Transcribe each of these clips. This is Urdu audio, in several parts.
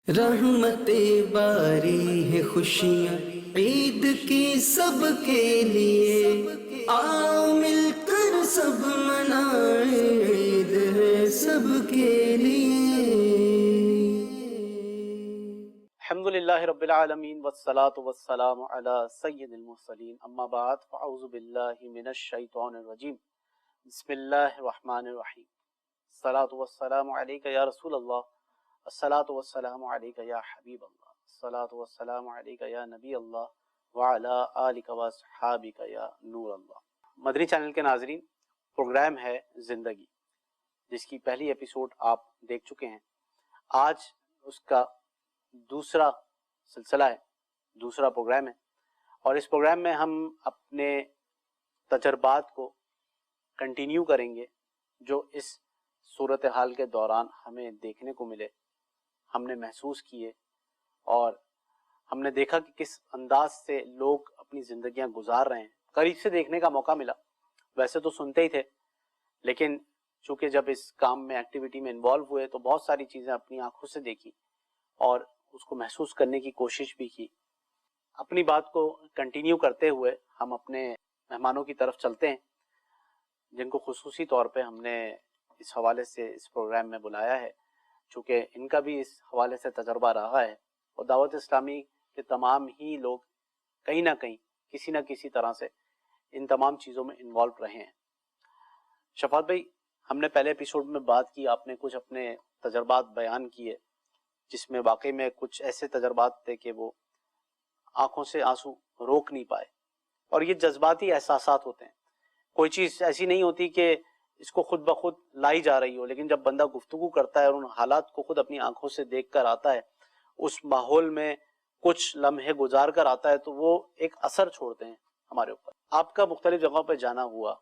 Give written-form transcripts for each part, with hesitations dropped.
رحمتیں باری ہے خوشیاں عید کی سب کے لیے، آؤ مل کر سب منائیں، عید ہے سب کے لیے۔ الحمدللہ رب العالمین والصلاة والسلام علی سید المرسلین، اما بعد فاعوذ باللہ من الشیطان الرجیم، بسم اللہ الرحمن الرحیم۔ الصلاة والسلام علیک یا رسول اللہ، الصلاة والسلام علیک یا حبیب اللہ، الصلاة والسلام علیک یا نبی اللہ، وعلی آلک واصحابک یا نور اللہ۔ مدنی چینل کے ناظرین، پروگرام ہے زندگی، جس کی پہلی ایپیسوڈ آپ دیکھ چکے ہیں۔ آج اس کا دوسرا سلسلہ ہے، دوسرا پروگرام ہے، اور اس پروگرام میں ہم اپنے تجربات کو کنٹینیو کریں گے جو اس صورتحال کے دوران ہمیں دیکھنے کو ملے، ہم نے محسوس کیے، اور ہم نے دیکھا کہ کس انداز سے لوگ اپنی زندگیاں گزار رہے ہیں۔ قریب سے دیکھنے کا موقع ملا، ویسے تو سنتے ہی تھے، لیکن چونکہ جب اس کام میں ایکٹیویٹی میں انوالو ہوئے تو بہت ساری چیزیں اپنی آنکھوں سے دیکھی اور اس کو محسوس کرنے کی کوشش بھی کی۔ اپنی بات کو کنٹینیو کرتے ہوئے ہم اپنے مہمانوں کی طرف چلتے ہیں، جن کو خصوصی طور پہ ہم نے اس حوالے سے اس پروگرام میں بلایا ہے، چونکہ ان کا بھی اس حوالے سے تجربہ رہا ہے، اور دعوت اسلامی کے تمام ہی لوگ کہیں نہ کہیں کسی نہ کسی طرح سے ان تمام چیزوں میں انوالو رہے ہیں۔ شفاعت بھائی، ہم نے پہلے ایپیسوڈ میں بات کی، آپ نے کچھ اپنے تجربات بیان کیے، جس میں واقعی میں کچھ ایسے تجربات تھے کہ وہ آنکھوں سے آنسو روک نہیں پائے، اور یہ جذباتی احساسات ہوتے ہیں۔ کوئی چیز ایسی نہیں ہوتی کہ اس کو خود بخود لائی جا رہی ہو، لیکن جب بندہ گفتگو کرتا ہے اور ان حالات کو خود اپنی آنکھوں سے دیکھ کر آتا ہے، اس ماحول میں کچھ لمحے گزار کر آتا ہے، تو وہ ایک اثر چھوڑتے ہیں ہمارے اوپر۔ آپ کا مختلف جگہوں پہ جانا ہوا،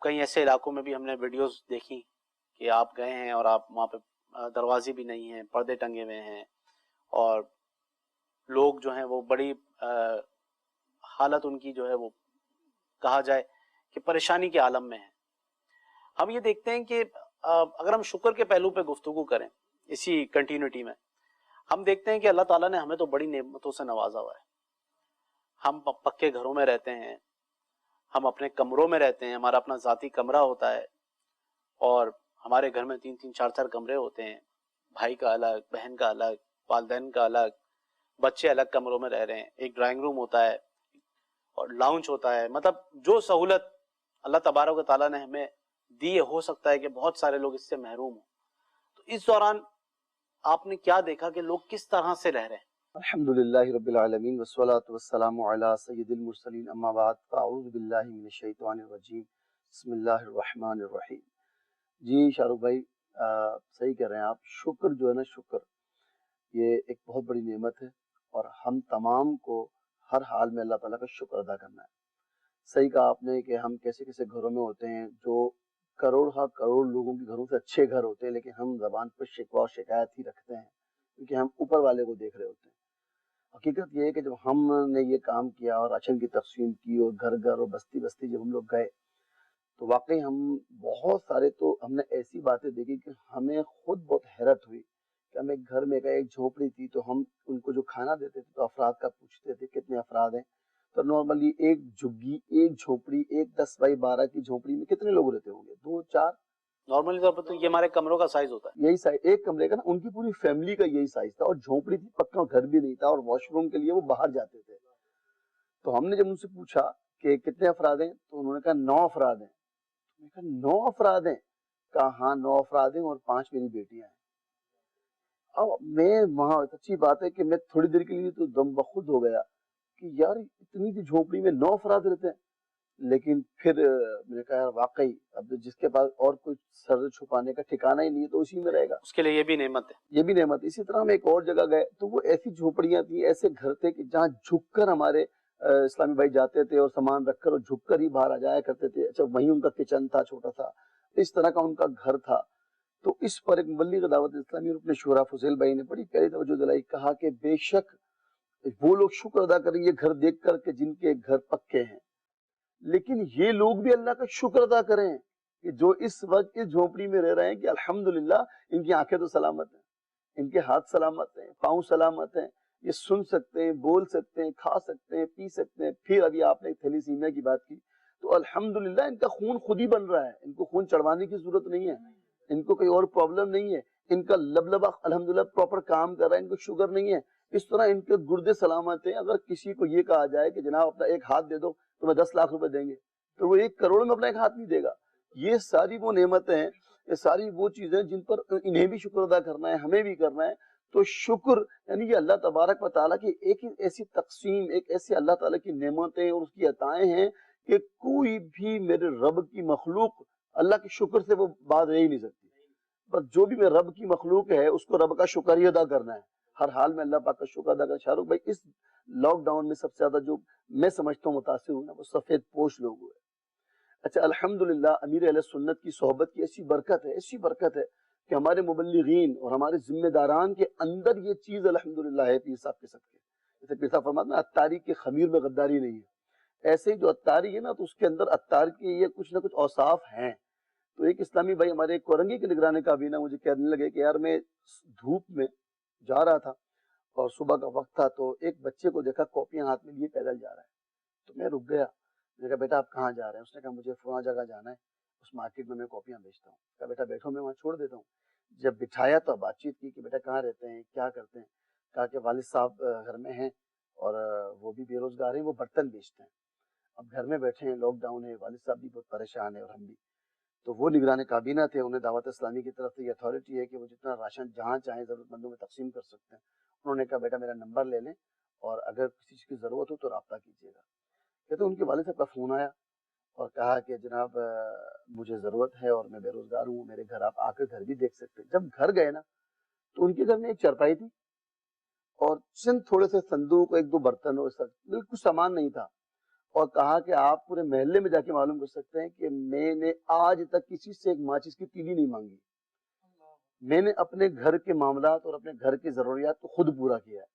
کئی ایسے علاقوں میں بھی ہم نے ویڈیوز دیکھی کہ آپ گئے ہیں اور آپ وہاں پہ دروازے بھی نہیں ہیں، پردے ٹنگے ہوئے ہیں، اور لوگ جو ہیں وہ بڑی حالت ان کی جو ہے وہ کہا جائے کہ پریشانی کے عالم میں ہے۔ ہم یہ دیکھتے ہیں کہ اگر ہم شکر کے پہلو پہ گفتگو کریں اسی کنٹینیوٹی میں، ہم دیکھتے ہیں کہ اللہ تعالیٰ نے ہمیں تو بڑی نعمتوں سے نوازا ہوا ہے۔ ہم پکے گھروں میں رہتے ہیں، ہم اپنے کمروں میں رہتے ہیں، ہمارا اپنا ذاتی کمرہ ہوتا ہے، اور ہمارے گھر میں 3-4 کمرے ہوتے ہیں، بھائی کا الگ، بہن کا الگ، والدین کا الگ، بچے الگ کمروں میں رہ رہے ہیں، ایک ڈرائنگ روم ہوتا ہے اور لاؤنج ہوتا ہے۔ مطلب جو سہولت اللہ تبارک و تعالیٰ نے ہمیں دی ہے، ہو سکتا ہے کہ بہت سارے لوگ اس سے محروم ہوں۔ تو اس دوران آپ نے کیا دیکھا کہ لوگ کس طرح سے رہ رہے ہیں؟ الحمدللہ رب العالمین والصلاة والسلام علی سید المرسلین، اما بعد فاعوذ باللہ من الشیطان الرجیم، بسم اللہ الرحمن الرحیم۔ جی شاہ رخ بھائی، صحیح کہہ رہے ہیں آپ۔ شکر جو ہے نا، شکر یہ ایک بہت بڑی نعمت ہے، اور ہم تمام کو ہر حال میں اللہ تعالیٰ کا شکر ادا کرنا ہے۔ صحیح کہا آپ نے کہ ہم کیسے کیسے گھروں میں ہوتے ہیں جو کروڑ لوگوں کے گھروں سے اچھے گھر ہوتے ہیں، لیکن ہم زبان پر شکوہ اور شکایت ہی رکھتے ہیں، کیونکہ ہم اوپر والے کو دیکھ رہے ہوتے ہیں۔ حقیقت یہ ہے کہ جب ہم نے یہ کام کیا اور راشن کی تقسیم کی اور گھر گھر اور بستی بستی جب ہم لوگ گئے، تو واقعی ہم بہت سارے، تو ہم نے ایسی باتیں دیکھی کہ ہمیں خود بہت حیرت ہوئی کہ ہم ایک گھر میں گئے، ایک جھوپڑی تھی، تو ہم ان کو جو کھانا دیتے تھے تو افراد کا پوچھتے تھے کتنے افراد ہیں، تو نارملی ایک جھگی، ایک جھوپڑی، ایک 10x12 کی جھوپڑی میں کتنے لوگ رہتے ہوں گے؟ 2-4۔ نارملی طور پر تو یہ ہمارے کمروں کا سائز ہوتا ہے، یہی سائز ایک کمرے کا نا، ان کی پوری فیملی کا یہی سائز تھا، اور جھونپڑی تھی، پکا گھر بھی نہیں تھا، اور واش روم کے لیے وہ باہر جاتے تھے۔ تو ہم نے جب ان سے پوچھا کہ کتنے افراد ہیں، تو انہوں نے کہا 9 افراد ہیں۔ میں نے کہا 9 افراد ہیں؟ کہا ہاں 9 افراد ہیں، اور 5 میری بیٹیاں ہیں۔ اب میں وہاں، سچی بات ہے کہ میں تھوڑی دیر کے لیے تو دم بخود ہو گیا کہ یار اتنی سی جھونپڑی میں 9 افراد رہتے ہیں۔ لیکن پھر میں نے کہا یار واقعی اب جس کے پاس اور کوئی سر چھپانے کا ٹھکانہ ہی نہیں ہے تو اسی میں رہے گا، اس کے لیے یہ بھی نعمت ہے۔ یہ بھی نعمت۔ اسی طرح ہم ایک اور جگہ گئے تو وہ ایسی جھوپڑیاں تھیں، ایسے گھر تھے کہ جہاں جھک کر ہمارے اسلامی بھائی جاتے تھے اور سامان رکھ کر اور جھک کر ہی باہر آ جایا کرتے تھے۔ اچھا، وہیں ان کا کچن تھا، چھوٹا سا اس طرح کا ان کا گھر تھا۔ تو اس پر ایک مبلغ دعوت اسلامی اور اپنے شورا فضیل بھائی نے بڑی پیاری توجہ دلائی، کہا کہ بے شک وہ لوگ شکر ادا کریں گے گھر دیکھ کر کہ جن کے گھر پکے ہیں، لیکن یہ لوگ بھی اللہ کا شکر ادا کریں کہ جو اس وقت اس جھونپڑی میں رہ رہے ہیں، کہ الحمدللہ ان کی آنکھیں تو سلامت ہیں۔ ان کے ہاتھ سلامت ہیں، پاؤں سلامت ہیں، یہ سن سکتے ہیں، بول سکتے ہیں، کھا سکتے ہیں، پی سکتے ہیں. پھر ابھی آپ نے تھیلیسیمیا کی بات کی تو الحمدللہ ان کا خون خود ہی بن رہا ہے، ان کو خون چڑھوانے کی ضرورت نہیں ہے، ان کو کوئی اور پرابلم نہیں ہے، ان کا لبلبہ الحمدللہ پراپر کام کر رہا ہے، ان کو شوگر نہیں ہے. اس طرح ان کے گردے سلامت ہیں. اگر کسی کو یہ کہا جائے کہ جناب اپنا ایک ہاتھ دے دو تو میں 10 لاکھ روپے دیں گے، تو وہ 1 کروڑ میں اپنا ایک ہاتھ نہیں دے گا. یہ ساری وہ نعمتیں ہیں، یہ ساری وہ چیزیں جن پر انہیں بھی شکر ادا کرنا ہے، ہمیں بھی کرنا ہے. تو شکر یعنی یہ اللہ تبارک و تعالیٰ کی ایک ایسی تقسیم، ایک ایسی اللہ تعالیٰ کی نعمتیں اور اس کی عطائیں ہیں کہ کوئی بھی میرے رب کی مخلوق اللہ کے شکر سے وہ بات رہ ہی نہیں سکتی. بس جو بھی میرے رب کی مخلوق ہے اس کو رب کا شکر ہی ادا کرنا ہے، ہر حال میں اللہ پاک کا شکر ادا کرنا. شاہ رخ بھائی، اس لاک ڈاؤن میں سب سے زیادہ جو میں سمجھتا ہوں متاثر ہوں نا، وہ سفید پوش لوگ ہوئے. اچھا الحمدللہ امیر اہل سنت کی صحبت کی ایسی برکت ہے، ایسی برکت ہے کہ ہمارے مبلغین اور ہمارے ذمہ داران کے اندر یہ چیز الحمدللہ ہے. پیر صاحب کے صدقے، جیسے پیر صاحب فرماتے ہیں عطاری کے خمیر میں غداری نہیں ہے، ایسے ہی جو عطاری ہے نا تو اس کے اندر عطار کی یہ کچھ نہ کچھ اوصاف ہیں. تو ایک اسلامی بھائی ہمارے کورنگی کے نگران کابینہ مجھے کہنے لگے کہ یار میں دھوپ میں جا رہا تھا اور صبح کا وقت تھا تو ایک بچے کو دیکھا کاپیاں ہاتھ میں لیے پیدل جا رہا ہے. تو میں رک گیا، میں نے کہا بیٹا آپ کہاں جا رہے ہیں؟ اس نے کہا مجھے فلاں جگہ جانا ہے، اس مارکیٹ میں کاپیاں بیچتا ہوں. کہا بیٹا بیٹھو میں وہاں چھوڑ دیتا ہوں. جب بٹھایا تو بات چیت کی کہ بیٹا کہاں رہتے ہیں، کیا کرتے ہیں؟ کہا کہ والد صاحب گھر میں ہیں اور وہ بھی بے روزگار ہیں، وہ برتن بیچتے ہیں. اب گھر میں بیٹھے ہیں، لاک ڈاؤن ہے، والد صاحب بھی بہت پریشان ہیں اور ہم بھی. تو وہ نگران کابینہ تھے، انہیں دعوت اسلامی کی طرف سے یہ اتھارٹی ہے کہ وہ جتنا راشن جہاں چاہیں ضرورت مندوں میں تقسیم کر سکتے ہیں. انہوں نے کہا بیٹا میرا نمبر لے لیں اور اگر کسی چیز کی ضرورت ہو تو رابطہ کیجیے گا. کہتے ان کے والد صاحب کا فون آیا اور کہا کہ جناب مجھے ضرورت ہے اور میں بے روزگار ہوں، میرے گھر آپ آ کر گھر بھی دیکھ سکتے ہیں. جب گھر گئے نا تو ان کے گھر میں ایک چرپائی تھی اور چند تھوڑے سے صندوق، 1-2 برتن اور بالکل سامان نہیں تھا. اور کہا کہ آپ پورے محلے میں جا کے معلوم کر سکتے ہیں کہ میں نے آج تک کسی سے ایک ماچس کی تیلی نہیں مانگی. میں نے اپنے گھر کے معاملات اور اپنے گھر کی ضروریات کو خود پورا کیا ہے.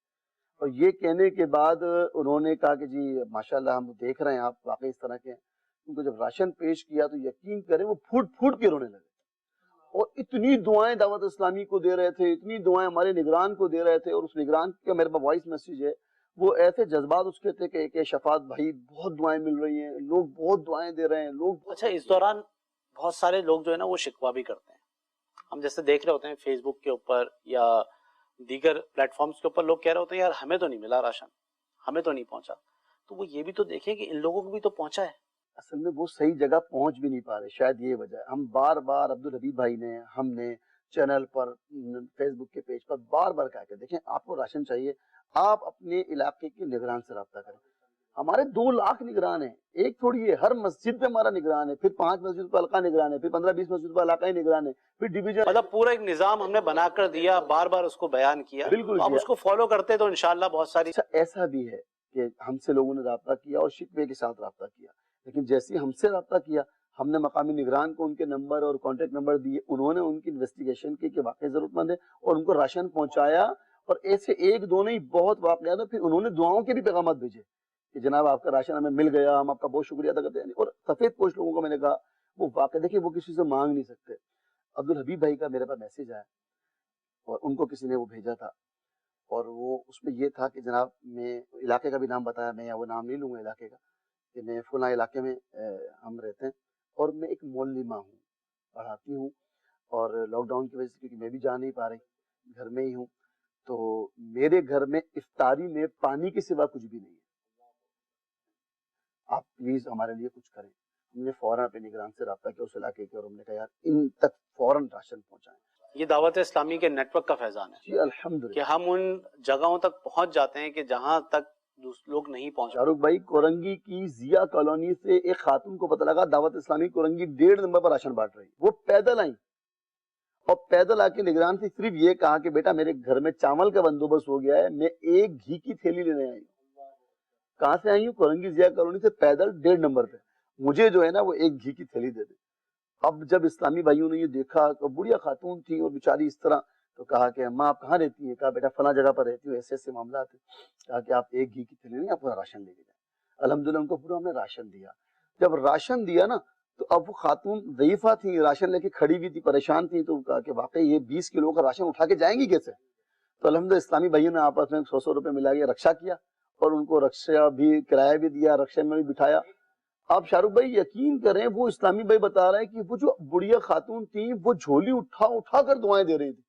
اور یہ کہنے کے بعد انہوں نے کہا کہ جی ماشاءاللہ ہم دیکھ رہے ہیں آپ واقعی اس طرح کے ہیں. ان کو جب راشن پیش کیا تو یقین کریں وہ پھوٹ پھوٹ کے رونے لگے اور اتنی دعائیں دعوت اسلامی کو دے رہے تھے، اتنی دعائیں ہمارے نگران کو دے رہے تھے. اور اس نگران کا میرے پاس وائس میسیج ہے، وہ ایسے جذبات اس کے تھے کہ شفاعت بھائی بہت دعائیں مل رہی ہیں، لوگ بہت دعائیں دے رہے ہیں لوگ. اچھا اس دوران بہت سارے لوگ جو ہے نا وہ شکوہ بھی کرتے ہیں. ہم جیسے دیکھ رہے ہوتے ہیں فیس بک کے اوپر یا دیگر پلیٹ فارمز کے اوپر، لوگ کہہ رہے ہوتے ہیں یار ہمیں تو نہیں ملا راشن، ہمیں تو نہیں پہنچا. تو وہ یہ بھی تو دیکھیں کہ ان لوگوں کو بھی تو پہنچا ہے. اصل میں وہ صحیح جگہ پہنچ بھی نہیں پا رہے، شاید یہ وجہ ہے. ہم بار بار عبدالحبیب بھائی نے، ہم نے چینل پر، فیس بک کے پیج پر بار بار کہا کہ دیکھیں آپ کو راشن چاہیے، آپ اپنے علاقے کے نگران سے رابطہ کریں. ہمارے 2 لاکھ نگران ہیں، ایک تھوڑی ہے. ہر مسجد پہ ہمارا نگران ہے، پھر 5 مسجد پہ حلقہ نگران ہے، پھر 15-20 مسجد پہ علاقائی نگران ہے، پھر ڈویژن. مطلب پورا ایک نظام ہم نے بنا کر دیا، بار بار اس کو بیان کیا. بالکل آپ اس کو فالو کرتے تو انشاءاللہ بہت ساری. اچھا ایسا بھی ہے کہ ہم سے لوگوں نے رابطہ کیا اور شکوے کے ساتھ رابطہ کیا، لیکن جیسے ہی ہم سے رابطہ کیا ہم نے مقامی نگران کو ان کے نمبر اور کانٹیکٹ نمبر دیے، انہوں نے ان کی انویسٹیگیشن کی کہ واقعی ضرورت مند ہے اور ان کو راشن پہنچایا. اور ایسے 1-2 نہیں بہت واقعات ہیں. پھر انہوں نے دعاؤں کے بھی پیغامات بھیجے کہ جناب آپ کا راشن ہمیں مل گیا، ہم آپ کا بہت شکریہ ادا کرتے ہیں. اور سفید پوش لوگوں کو میں نے کہا وہ واقعی دیکھیں وہ کسی سے مانگ نہیں سکتے. عبدالحبیب بھائی کا میرے پاس میسج آیا اور ان کو کسی نے وہ بھیجا تھا اور وہ اس میں یہ تھا کہ جناب میں علاقے کا بھی نام بتایا، میں وہ نام نہیں لوں گا علاقے کا، کہ میں فلاں علاقے میں ہم رہتے ہیں اور میں ایک معلمہ ہوں، پڑھاتی ہوں اور لاک ڈاؤن کی وجہ سے کیونکہ میں بھی جا نہیں پا رہی، گھر میں ہی ہوں، تو میرے گھر میں افطاری میں پانی کے سوا کچھ بھی نہیں ہے، آپ پلیز ہمارے لیے کچھ کریں. ہم نے فوراً اپنے نگران سے رابطہ کیا اس علاقے کے اور ہم نے کہا یار ان تک فوراً راشن پہنچائیں. یہ دعوت اسلامی کے نیٹ ورک کا فیضان ہے جی الحمدللہ کہ ہم ان جگہوں تک پہنچ جاتے ہیں کہ جہاں تک لوگ نہیں پہنچ. شاہ رخ بھائی کورنگی کی ضیا کالونی سے ایک خاتون کو پتہ لگا دعوت اسلامی کورنگی 1.5 نمبر پر راشن بانٹ رہی، وہ پیدل آئیں اور پیدل آ کے نگران سے صرف یہ کہا کہ بیٹا میرے گھر میں چاول کا بندوبست ہو گیا ہے، میں ایک گھی کی تھیلی لینے آئی ہوں. کہاں سے آئی ہوں؟ کورنگی ضیا کالونی سے پیدل 1.5 نمبر پہ. مجھے جو ہے نا وہ ایک گھی کی تھیلی دے دے. اب جب اسلامی بھائیوں نے یہ دیکھا تو بڑھیا خاتون تھی اور بیچاری اس طرح، تو کہا کہ اماں آپ کہاں رہتی ہیں؟ کہا بیٹا فلاں جگہ پر رہتی ہوں، ایسے ایسے معاملات ہیں. کہا کہ آپ ایک گھی کی تھیلی نہیں، آپ پورا راشن لے کے جائیں. الحمدللہ ان کو پورا ہم نے راشن دیا. جب راشن دیا نا تو اب وہ خاتون ضعیفہ تھی، راشن لے کے کھڑی ہوئی تھی، پریشان تھی، تو کہا کہ واقعی یہ 20 کلو کا راشن اٹھا کے جائیں گی کیسے؟ تو الحمدللہ اسلامی بھائیوں نے آپس میں 100 روپے ملا کے رکشہ کیا اور ان کو رکشہ بھی کرایہ بھی دیا، رکشے میں بھی بٹھایا۔ آپ شاہ رخ بھائی یقین کریں، وہ اسلامی بھائی بتا رہے ہیں کہ وہ جو بڑھیا خاتون تھی وہ جھولی اٹھا اٹھا کر دعائیں دے رہی تھی،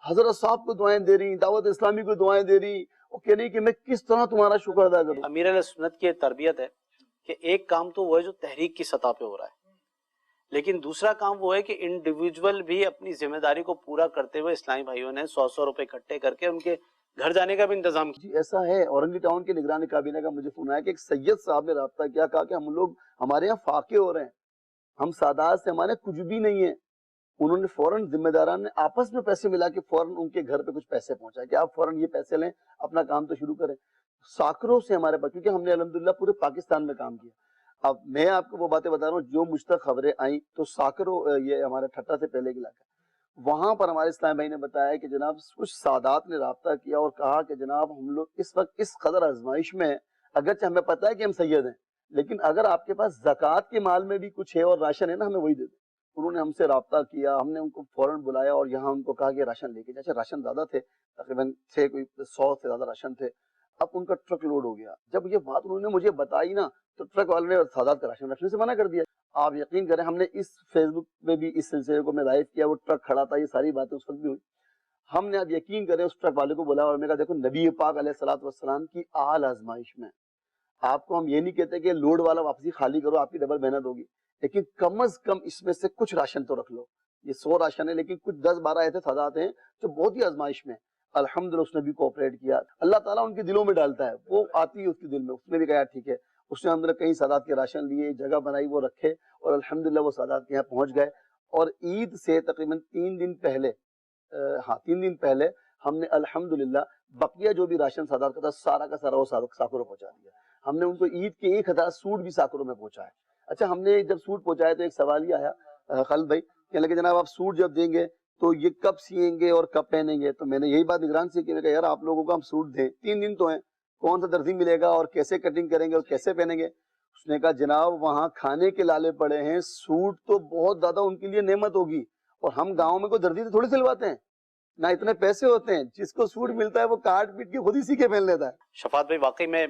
حضرت صاحب کو دعائیں دے رہی، دعوت اسلامی کو دعائیں دے رہی، اور کہہ رہی کہ میں کس طرح تمہارا شکر ادا کروں۔ امیر علیہ سنت کی تربیت ہے کہ ایک کام تو وہ ہے جو تحریک کی سطح پہ ہو رہا ہے، لیکن دوسرا کام وہ ہے کہ انڈیویجول بھی اپنی ذمہ داری کو پورا کرتے ہوئے اسلامی بھائیوں نے 100 روپے اکٹھے کر کے ان کے گھر جانے کا بھی انتظام کیا۔ جی ایسا ہے، اورنگی ٹاؤن کے نگران کابینہ کا مجھے فون آیا کہ ایک سید صاحب نے رابطہ کیا، کہا کہ ہم لوگ ہمارے یہاں فاقے ہو رہے ہیں، ہم سادات سے ہمارے کچھ بھی نہیں ہے۔ انہوں نے فوراً ذمہ داران نے آپس میں پیسے ملا کے فوراً ان کے گھر پہ کچھ پیسے پہنچائے کہ آپ فوراً یہ پیسے لیں، اپنا کام تو شروع کریں۔ ساکروں سے ہمارے پاس، کیونکہ ہم نے الحمدللہ پورے پاکستان میں کام کیا۔ اب میں آپ کو وہ باتیں بتا رہا ہوں جو مجھ تک خبریں آئیں، تو ساکروں یہ ہمارے ٹھٹا سے پہلے کا علاقہ، وہاں پر ہمارے اسلام بھائی نے بتایا کہ جناب کچھ سادات نے رابطہ کیا اور کہا کہ جناب ہم لوگ اس وقت اس قدر آزمائش میں ہیں، اگرچہ ہمیں پتہ ہے کہ ہم سید ہیں، لیکن اگر آپ کے پاس زکوٰۃ کے مال میں بھی کچھ ہے اور راشن ہے نا، ہمیں وہی دے دیں۔ انہوں نے ہم سے رابطہ کیا، ہم نے ان کو فوراً بلایا اور یہاں ان کو کہا کہ راشن لے کے جائے۔ راشن زیادہ تھے، تقریباً تھے کوئی 100 سے زیادہ راشن تھے۔ اب ان کا ٹرک لوڈ ہو گیا۔ جب یہ بات انہوں نے مجھے بتائی نا، تو ٹرک والے نے سادات کا راشن رکھنے سے منع کر دیا۔ آپ یقین کریں، ہم نے اس فیس بک پہ بھی اس سلسلے کو میں لائیو کیا، وہ ٹرک کھڑا تھا، یہ ساری باتیں اس وقت بھی ہوئی۔ ہم نے اب یقین کریں اس ٹرک والے کو بولا اور میں کہا دیکھو نبی پاک علیہ الصلوۃ والسلام کی آل آزمائش میں آپ کو ہم یہ نہیں کہتے کہ لوڈ والا واپسی خالی کرو، آپ کی ڈبل محنت ہوگی، لیکن کم از کم اس میں سے کچھ راشن تو رکھ لو۔ یہ 100 راشن ہے، لیکن کچھ 10-12 ایسے سادات ہیں جو بہت ہی آزمائش میں۔ الحمدللہ اس نے بھی کوآپریٹ کیا۔ اللہ تعالیٰ ان کے دلوں میں ڈالتا ہے، وہ آتی ہے اس کے دل میں۔ اس نے بھی کہا ٹھیک ہے، اس نے ہم نے کئی سادات کے راشن لیے، جگہ بنائی، وہ رکھے، اور الحمدللہ وہ سادات کے یہاں پہنچ گئے۔ اور عید سے تقریباً 3 دن پہلے 3 دن پہلے ہم نے الحمدللہ بقیہ جو بھی راشن سادات کا تھا سارا کا سارا وہ ساکروں پہنچا دیا۔ ہم نے ان کو عید کے 1000 سوٹ بھی ساکروں میں پہنچائے۔ اچھا، ہم نے جب سوٹ پہنچائے تو ایک سوال یہ آیا خالد بھائی، کہنے لگے جناب آپ سوٹ جب دیں گے تو یہ کب سیئیں گے اور کب پہنیں گے؟ تو میں نے یہی بات نگران سے کی، میں کہا یار آپ لوگوں کو ہم سوٹ دیں، 3 دن تو ہیں، کون سا درزی ملے گا اور کیسے کٹنگ کریں گے اور کیسے پہنیں گے؟ اس نے کہا جناب وہاں کھانے کے لالے پڑے ہیں، سوٹ تو بہت زیادہ ان کے لیے نعمت ہوگی، اور ہم گاؤں میں کوئی درزی سے تھوڑی سلواتے ہیں، نہ اتنے پیسے ہوتے ہیں، جس کو سوٹ ملتا ہے وہ کاٹ پیٹ کے خود ہی سی کے پہن لیتا ہے۔ شفاعت بھائی واقعی میں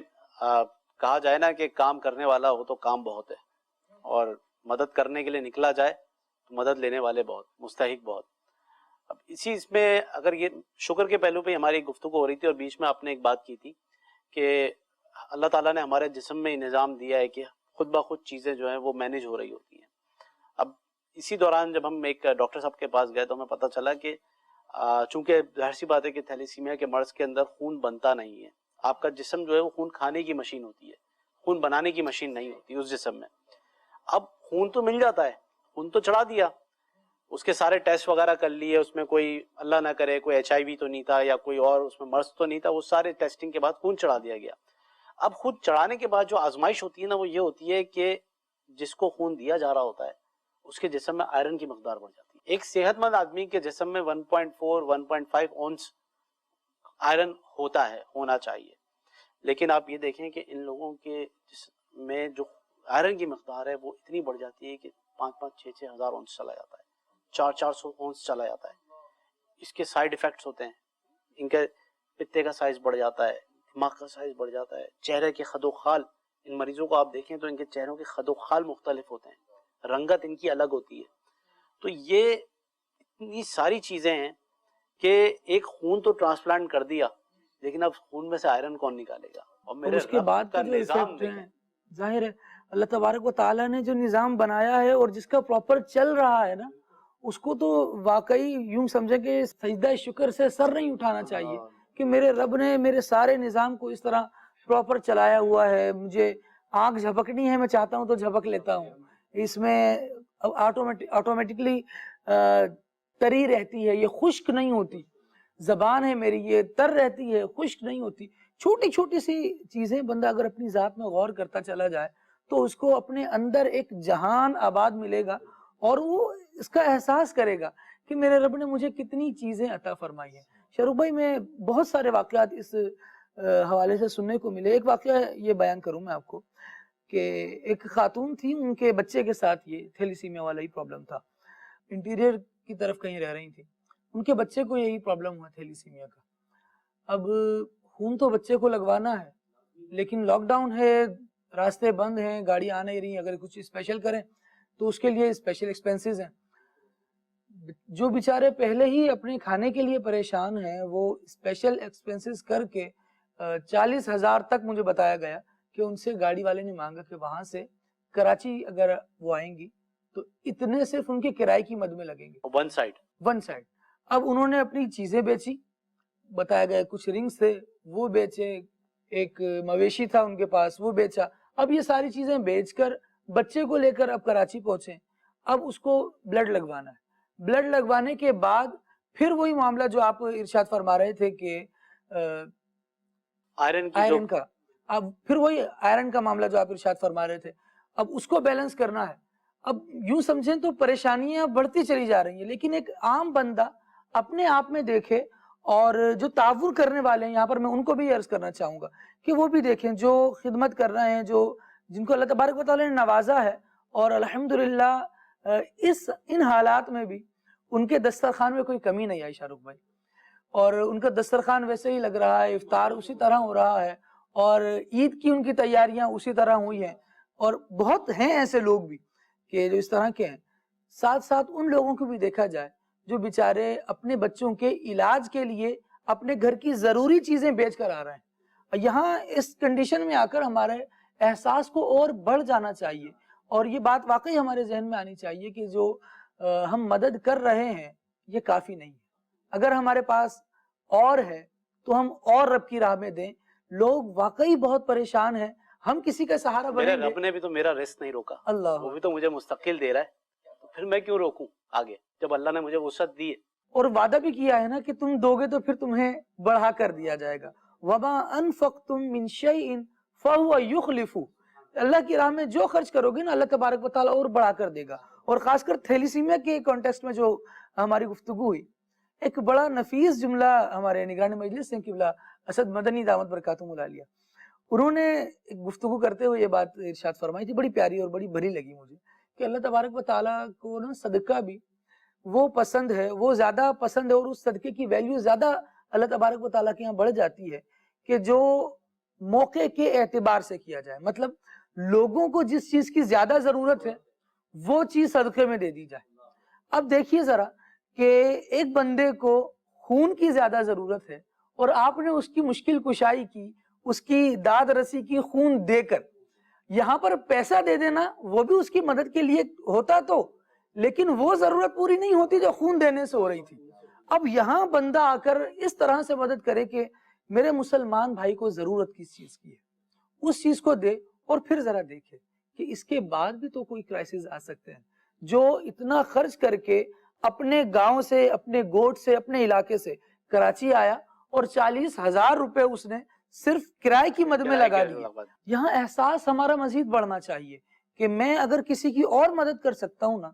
کہا جائے نا کہ کام کرنے والا ہو تو کام بہت ہے، اور مدد کرنے کے لیے نکلا جائے تو مدد لینے والے بہت، مستحق بہت۔ اب اس میں اگر یہ شکر کے پہلو پہ ہماری گفتگو ہو رہی تھی، اور بیچ میں آپ نے ایک بات کی تھی کہ اللہ تعالیٰ نے ہمارے جسم میں نظام دیا ہے کہ خود بخود چیزیں جو ہیں وہ مینیج ہو رہی ہوتی ہیں۔ اب اسی دوران جب ہم ایک ڈاکٹر صاحب کے پاس گئے تو ہمیں پتہ چلا کہ چونکہ ظاہر سی بات ہے کہ تھیلیسیمیا کے مرض کے اندر خون بنتا نہیں ہے، آپ کا جسم جو ہے وہ خون کھانے کی مشین ہوتی ہے، خون بنانے کی مشین نہیں ہوتی اس جسم میں۔ اب خون تو مل جاتا ہے، خون تو چڑھا دیا، اس کے سارے ٹیسٹ وغیرہ کر لیے، اس میں کوئی اللہ نہ کرے کوئی HIV تو نہیں تھا یا کوئی اور اس میں مرض تو نہیں تھا، وہ سارے ٹیسٹنگ کے بعد خون چڑھا دیا گیا۔ اب خود چڑھانے کے بعد جو آزمائش ہوتی ہے نا، وہ یہ ہوتی ہے کہ جس کو خون دیا جا رہا ہوتا ہے اس کے جسم میں آئرن کی مقدار بڑھ جاتی ہے۔ ایک صحت مند آدمی کے جسم میں 1.4-1.5 آئرن ہونا چاہیے، لیکن آپ یہ دیکھیں کہ ان لوگوں کے جسم میں جو آئرن کی مقدار ہے وہ اتنی بڑھ جاتی ہے کہ 5-6 ہزار اونس چلا جاتا ہے، 400 اونس چلا جاتا ہے۔ اس کے سائیڈ ایفیکٹس ہوتے ہیں، ان کے پتے کا سائز بڑھ جاتا ہے، دماغ کا سائز بڑھ جاتا ہے، چہرے کے خد و خال، ان مریضوں کو آپ دیکھیں تو ان کے چہروں کے خد و خال مختلف ہوتے ہیں، رنگت ان کی الگ ہوتی ہے۔ تو یہ اتنی ساری چیزیں ہیں کہ ایک خون تو ٹرانسپلانٹ کر دیا، لیکن اب خون میں سے آئرن کون نکالے گا؟ اور میرے اس کے بعد کا جو نظام ایفیکٹ ہیں، دیکھیں، ظاہر ہے اللہ تبارک و تعالیٰ نے جو نظام بنایا ہے اور جس کا پراپر چل رہا ہے نا، اس کو تو واقعی یوں سمجھے کہ سجدہ شکر سے سر نہیں اٹھانا چاہیے کہ میرے رب نے میرے سارے نظام کو اس طرح پراپر چلایا ہوا ہے۔ مجھے آنکھ جھپکنی ہے، میں چاہتا ہوں تو جھپک لیتا ہوں، اس میں آٹومیٹکلی تری رہتی ہے، یہ خشک نہیں ہوتی، زبان ہے میری یہ تر رہتی ہے، خشک نہیں ہوتی۔ چھوٹی چھوٹی سی چیزیں بندہ اگر اپنی ذات میں غور کرتا چلا جائے تو اس کو اپنے اندر ایک جہان آباد ملے گا، اور وہ اس کا احساس کرے گا کہ میرے رب نے مجھے کتنی چیزیں عطا فرمائی ہیں۔ شاروخ بھائی، میں بہت سارے واقعات اس حوالے سے سننے کو ملے۔ ایک واقعہ یہ بیان کروں میں آپ کو کہ ایک خاتون تھی، ان کے بچے کے ساتھ یہ تھیلیسیمیا والا ہی پرابلم تھا، انٹیریئر کی طرف کہیں رہ رہی تھی، ان کے بچے کو یہی پرابلم ہوا تھیلیسیمیا کا. اب خون تو بچے کو لگوانا ہے، لیکن لاک ڈاؤن ہے، راستے بند ہیں، گاڑی آ نہیں رہی، اگر کچھ اسپیشل کریں تو اس کے لیے اسپیشل ایکسپینسز ہیں. جو بیچارے پہلے ہی اپنے کھانے کے لیے پریشان ہیں، وہ اسپیشل ایکسپینسز کر کے 40,000 تک مجھے بتایا گیا کہ ان سے گاڑی والے نے مانگا کہ وہاں سے کراچی اگر وہ آئیں گی تو اتنے صرف ان کے کرائے کی مد میں لگیں گے، ون سائڈ. اب انہوں نے اپنی چیزیں بیچی، بتایا گیا کچھ رنگز تھے وہ بیچے، ایک مویشی تھا ان کے پاس وہ بیچا. اب یہ ساری چیزیں بیچ کر بچے کو لے کر اب کراچی پہنچے. اب اس کو بلڈ لگوانا ہے. بلڈ لگوانے کے بعد پھر وہی معاملہ جو آپ ارشاد فرما رہے تھے کہ آئرن کا، اب پھر وہی آئرن کا معاملہ جو آپ ارشاد فرما رہے تھے، اب اس کو بیلنس کرنا ہے. اب یوں سمجھیں تو پریشانیاں بڑھتی چلی جا رہی ہیں، لیکن ایک عام بندہ اپنے آپ میں دیکھے، اور جو تعاون کرنے والے ہیں یہاں پر میں ان کو بھی عرض کرنا چاہوں گا کہ وہ بھی دیکھیں، جو خدمت کر رہے ہیں، جن کو اللہ تبارک و تعالیٰ نے نوازا ہے، اور الحمدللہ ان حالات میں بھی ان کے دسترخوان میں کوئی کمی نہیں آئی شاہ رخ بھائی، اور ان کا دسترخوان ویسے ہی لگ رہا ہے، افطار اسی طرح ہو رہا ہے، اور عید کی ان کی تیاریاں اسی طرح ہوئی ہیں. اور بہت ہیں ایسے لوگ بھی کہ جو اس طرح کے ہیں. ساتھ ساتھ ان لوگوں کو بھی دیکھا جائے جو بیچارے اپنے بچوں کے علاج کے لیے اپنے گھر کی ضروری چیزیں بیچ کر آ رہے ہیں. یہاں اس کنڈیشن میں آ کر ہمارے احساس کو اور بڑھ جانا چاہیے، اور یہ بات واقعی ہمارے ذہن میں آنی چاہیے کہ جو ہم مدد کر رہے ہیں یہ کافی نہیں ہے. اگر ہمارے پاس اور ہے تو ہم اور رب کی راہ میں دیں. لوگ واقعی بہت پریشان ہیں، ہم کسی کا سہارا بنیں گے. رب نے بھی تو میرا رزق نہیں روکا، اللہ، وہ بھی تو مجھے مستقل دے رہا ہے، تو پھر میں کیوں روکوں آگے جب اللہ نے مجھے وسعت دی ہے. اور وعدہ بھی کیا ہے نا کہ تم دو گے تو پھر تمہیں بڑھا کر دیا جائے گا. وَمَا أَنفَقْتُم مِّن شَيْءٍ فَهُوَ يُخْلِفُ. اللہ کی راہ میں جو خرچ کرو گے نا، اللہ تبارک و تعالیٰ اور بڑھا کر دے گا. اور خاص کر تھیلیسیمیا کے کانٹیکسٹ میں جو ہماری گفتگو ہوئی، ایک بڑا نفیس جملہ ہمارے نگران مجلس سے قبلہ اسد مدنی دامت برکاتہم العالیہ، انہوں نے گفتگو کرتے ہوئے یہ بات ارشاد فرمائی تھی، بڑی پیاری اور بڑی بھری لگی مجھے، کہ اللہ تبارک و تعالیٰ کو نا صدقہ بھی وہ پسند ہے، وہ زیادہ پسند ہے، اور اس صدقے کی ویلیو زیادہ اللہ تبارک و تعالیٰ کے یہاں بڑھ جاتی ہے کہ جو موقع کے اعتبار سے کیا جائے. مطلب لوگوں کو جس چیز کی زیادہ ضرورت ہے وہ چیز صدقے میں دے دی جائے. اب دیکھیے ذرا کہ ایک بندے کو خون کی زیادہ ضرورت ہے، اور آپ نے اس کی مشکل کشائی کی، اس کی داد رسی کی خون دے کر. یہاں پر پیسہ دے دینا وہ بھی اس کی مدد کے لیے ہوتا تو، لیکن وہ ضرورت پوری نہیں ہوتی جو خون دینے سے ہو رہی تھی. اب یہاں بندہ آ کر اس طرح سے مدد کرے کہ میرے مسلمان بھائی کو ضرورت کس چیز کی ہے، اس چیز کو دے، اور پھر ذرا دیکھے کہ اس کے بعد بھی تو کوئی کرائسس آ سکتے ہیں. جو اتنا خرچ کر کے اپنے گاؤں سے، اپنے گوٹ سے، اپنے علاقے سے کراچی آیا، اور 40,000 روپے اس نے صرف کرائے کی مد میں لگا دیے. یہاں احساس ہمارا مزید بڑھنا چاہیے کہ میں اگر کسی کی اور مدد کر سکتا ہوں نا،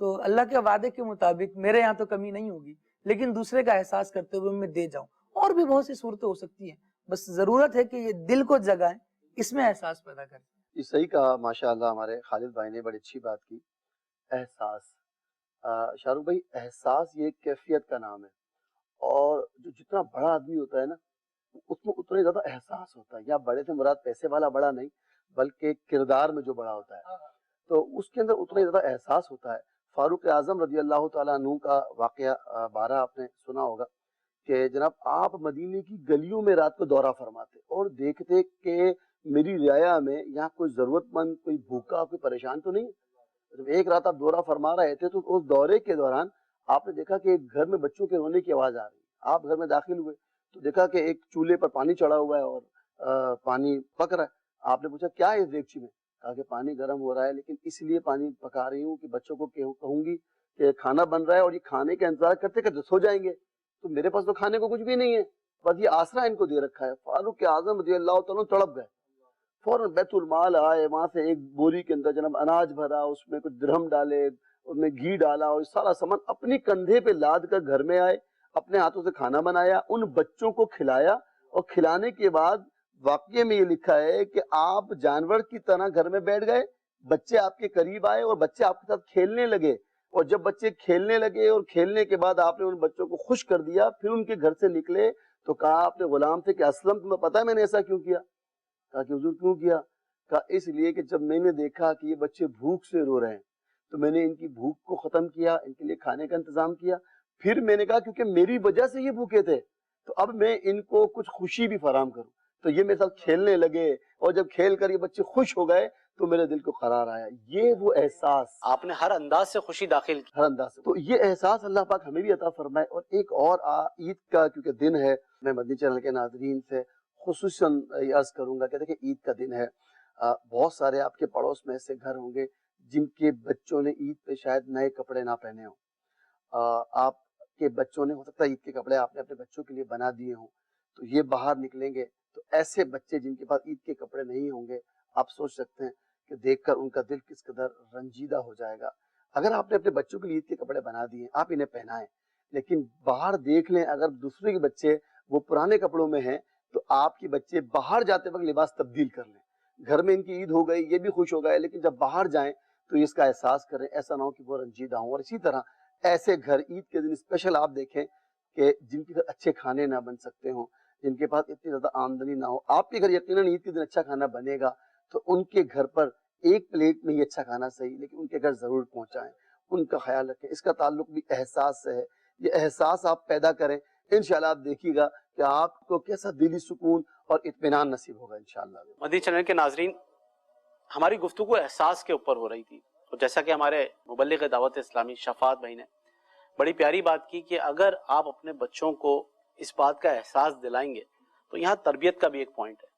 تو اللہ کے وعدے کے مطابق میرے یہاں تو کمی نہیں ہوگی، لیکن دوسرے کا احساس کرتے ہوئے میں دے جاؤں. اور بھی بہت سی صورتیں ہو سکتی ہیں، بس ضرورت ہے کہ یہ دل کو جگائیں، اس میں احساس پیدا کریں. یہ صحیح کہا ماشاءاللہ، ہمارے خالد بھائی نے بڑی اچھی بات کی. احساس، شاہ رخ بھائی، احساس یہ ایک کیفیت کا نام ہے، اور جو جتنا بڑا آدمی ہوتا ہے نا، اس میں اتنا زیادہ احساس ہوتا ہے. یا بڑے سے مراد پیسے والا بڑا نہیں، بلکہ کردار میں جو بڑا ہوتا ہے تو اس کے اندر اتنا زیادہ احساس ہوتا ہے. فاروق اعظم رضی اللہ تعالیٰ عنہ کا واقعہ بارہ آپ نے سنا ہوگا کہ جناب آپ مدینے کی گلیوں میں رات کو دورہ فرماتے اور دیکھتے کہ میری رعایا میں یہاں کوئی ضرورت مند، کوئی بھوکا، کوئی پریشان تو نہیں. جب ایک رات آپ دورہ فرما رہے تھے تو اس دورے کے دوران آپ نے دیکھا کہ ایک گھر میں بچوں کے رونے کی آواز آ رہی ہے. آپ گھر میں داخل ہوئے تو دیکھا کہ ایک چولہے پر پانی چڑھا ہوا ہے اور پانی پک رہا ہے. آپ نے پوچھا کیا ہے اس دیگچی میں؟ کہا کہ پانی گرم ہو رہا ہے، لیکن اس لیے پانی پکا رہی ہوں کہ بچوں کو کہوں گی کہ کھانا بن رہا ہے اور یہ کھانے کا انتظار کرتے کرتے سو جائیں گے، تو میرے پاس تو کھانے کو کچھ بھی نہیں ہے، بس یہ آسرا ان کو دے رکھا ہے. فاروق اعظم رضی اللہ تعالیٰ تڑپ گئے، فوراً بیت المال آئے، وہاں سے ایک بوری کے اندر جناب اناج بھرا، اس میں کچھ درہم ڈالے، اس میں گھی ڈالا، اور سارا سامان اپنی کندھے پہ لاد کر گھر میں آئے، اپنے ہاتھوں سے کھانا بنایا، ان بچوں کو کھلایا، اور کھلانے کے بعد واقعے میں یہ لکھا ہے کہ آپ جانور کی طرح گھر میں بیٹھ گئے, بچے آپ کے قریب آئے اور بچے آپ کے ساتھ کھیلنے لگے, اور جب بچے کھیلنے لگے اور کھیلنے کے بعد آپ نے ان بچوں کو خوش کر دیا, پھر ان کے گھر سے نکلے تو کہا آپ نے غلام سے کہ اسلم, تمہیں پتا ہے میں نے ایسا کیوں کیا؟ کہا کہ حضور کیوں کیا؟ کہا اس لیے کہ جب میں نے دیکھا کہ یہ بچے بھوک سے رو رہے ہیں تو میں نے ان کی بھوک کو ختم کیا, ان کے لیے کھانے کا انتظام کیا. پھر میں نے کہا کیونکہ میری وجہ سے یہ بھوکے تھے تو اب میں ان کو کچھ خوشی بھی فراہم کروں, تو یہ میرے ساتھ کھیلنے لگے, اور جب کھیل کر یہ بچے خوش ہو گئے تو میرے دل کو قرار آیا. یہ وہ احساس آپ نے ہر انداز سے خوشی داخل کی. ہر انداز سے, تو یہ احساس اللہ پاک ہمیں بھی عطا فرمائے. اور ایک اور عید کا کیونکہ دن ہے, میں مدنی چینل کے ناظرین سے خصوصاً یہ عرض کروں گا کہ دیکھیں عید کا دن ہے, بہت سارے آپ کے پڑوس میں ایسے گھر ہوں گے جن کے بچوں نے عید پہ شاید نئے کپڑے نہ پہنے ہوں. آپ کے بچوں نے ہو سکتا ہے عید کے کپڑے آپ نے اپنے بچوں کے لیے بنا دیے ہوں, تو یہ باہر نکلیں گے تو ایسے بچے جن کے پاس عید کے کپڑے نہیں ہوں گے, آپ سوچ سکتے ہیں کہ دیکھ کر ان کا دل کس قدر رنجیدہ ہو جائے گا. اگر آپ نے اپنے بچوں کے لیے عید کے کپڑے بنا دیے, آپ انہیں پہنائیں, لیکن باہر دیکھ لیں اگر دوسرے کے بچے وہ پرانے کپڑوں میں ہیں تو آپ کے بچے باہر جاتے وقت لباس تبدیل کر لیں. گھر میں ان کی عید ہو گئی, یہ بھی خوش ہو گئے, لیکن جب باہر جائیں تو اس کا احساس کریں, ایسا نہ ہو کہ وہ رنجیدہ ہوں. اور اسی طرح ایسے گھر عید کے دن اسپیشل آپ دیکھیں کہ جن کے گھر اچھے کھانے نہ بن سکتے ہوں, جن کے پاس اتنی زیادہ آمدنی نہ ہو, آپ کے گھر یقیناً عید کے دن اچھا کھانا بنے گا تو ان کے گھر پر ایک پلیٹ میں ہی اچھا کھانا صحیح, لیکن ان کے گھر ضرور پہنچائیں, ان کا خیال رکھیں. اس کا تعلق بھی احساس سے ہے. یہ احساس آپ پیدا کریں, انشاءاللہ آپ دیکھیے گا کہ آپ کو کیسا دلی سکون اور اطمینان نصیب ہوگا انشاءاللہ. مدنی چینل کے ناظرین, ہماری گفتگو احساس کے اوپر ہو رہی تھی, اور جیسا کہ ہمارے مبلغ دعوت اسلامی شفاعت بھائی نے بڑی پیاری بات کی کہ اگر آپ اپنے بچوں کو اس بات کا احساس دلائیں گے تو یہاں تربیت کا بھی ایک پوائنٹ ہے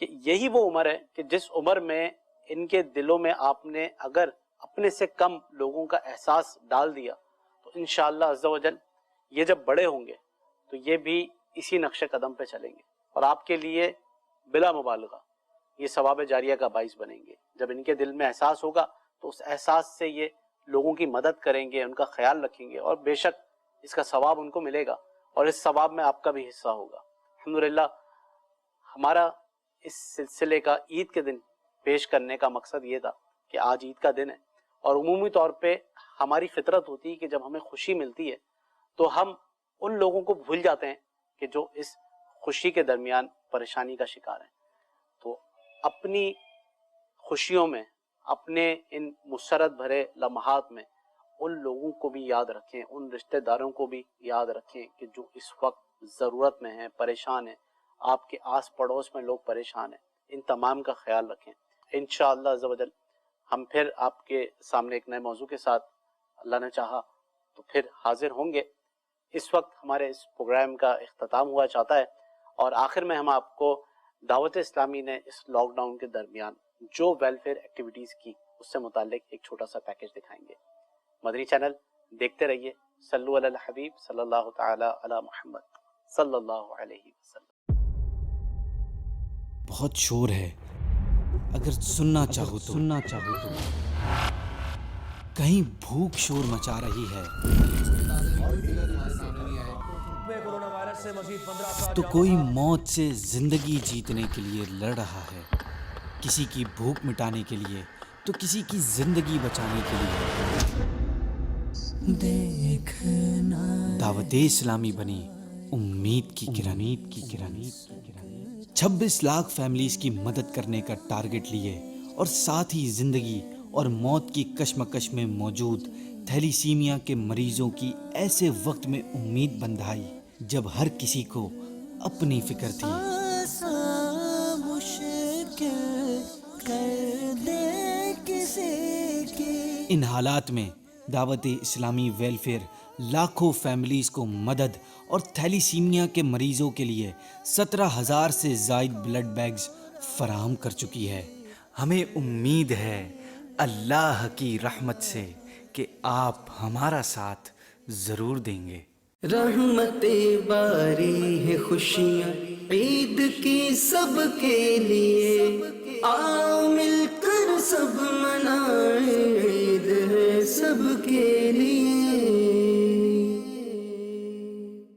کہ یہی وہ عمر ہے کہ جس عمر میں ان کے دلوں میں آپ نے اگر اپنے سے کم لوگوں کا احساس ڈال دیا تو انشاءاللہ عز و جل یہ جب بڑے ہوں گے تو یہ بھی اسی نقش قدم پہ چلیں گے, اور آپ کے لیے بلا مبالغہ یہ ثواب جاریہ کا باعث بنیں گے. جب ان کے دل میں احساس ہوگا تو اس احساس سے یہ لوگوں کی مدد کریں گے, ان کا خیال رکھیں گے, اور بے شک اس کا ثواب ان کو ملے گا, اور اس ثواب میں آپ کا بھی حصہ ہوگا. الحمدللہ ہمارا اس سلسلے کا عید کے دن پیش کرنے کا مقصد یہ تھا کہ آج عید کا دن ہے, اور عمومی طور پہ ہماری فطرت ہوتی ہے کہ جب ہمیں خوشی ملتی ہے تو ہم ان لوگوں کو بھول جاتے ہیں کہ جو اس خوشی کے درمیان پریشانی کا شکار ہیں. تو اپنی خوشیوں میں, اپنے ان مسرت بھرے لمحات میں ان لوگوں کو بھی یاد رکھیں, ان رشتہ داروں کو بھی یاد رکھیں کہ جو اس وقت ضرورت میں ہیں, پریشان ہیں, آپ کے آس پڑوس میں لوگ پریشان ہیں, ان تمام کا خیال رکھیں. انشاءاللہ عز و جل ہم پھر آپ کے سامنے ایک نئے موضوع کے ساتھ اللہ نے چاہا تو پھر حاضر ہوں گے. اس وقت ہمارے اس پروگرام کا اختتام ہوا چاہتا ہے, اور آخر میں ہم آپ کو دعوت اسلامی نے اس لاک ڈاؤن کے درمیان جو ویلفیئر ایکٹیویٹیز کی اس سے متعلق ایک چھوٹا سا پیکج دکھائیں گے. مدنی چینل دیکھتے رہیے. صلو علی الحبیب صلی اللہ تعالی علی محمد صلی اللہ علیہ وسلم. بہت شور ہے, اگر سننا چاہو تو کہیں بھوک شور مچا رہی ہے تو کوئی موت سے زندگی جیتنے کے لیے لڑ رہا ہے, کسی کی بھوک مٹانے کے لیے تو کسی کی زندگی بچانے کے لیے. دعوت اسلامی بنی امید کی کرن. 26 لاکھ فیملیز کی مدد کرنے کا ٹارگٹ لیے, اور ساتھ ہی زندگی اور موت کی کشمکش میں موجود تھیلیسیمیا کے مریضوں کی ایسے وقت میں امید بندھائی جب ہر کسی کو اپنی فکر تھی. ان حالات میں دعوت اسلامی ویلفیئر لاکھوں فیملیز کو مدد اور تھیلیسیمیا کے مریضوں کے لیے 17,000 سے زائد بلڈ بیگز فراہم کر چکی ہے. ہمیں امید ہے اللہ کی رحمت سے کہ آپ ہمارا ساتھ ضرور دیں گے. رحمتیں باری ہے, خوشیاں عید کی سب کے لیے, آؤ مل کر سب منائیں, عید ہے سب کے لیے.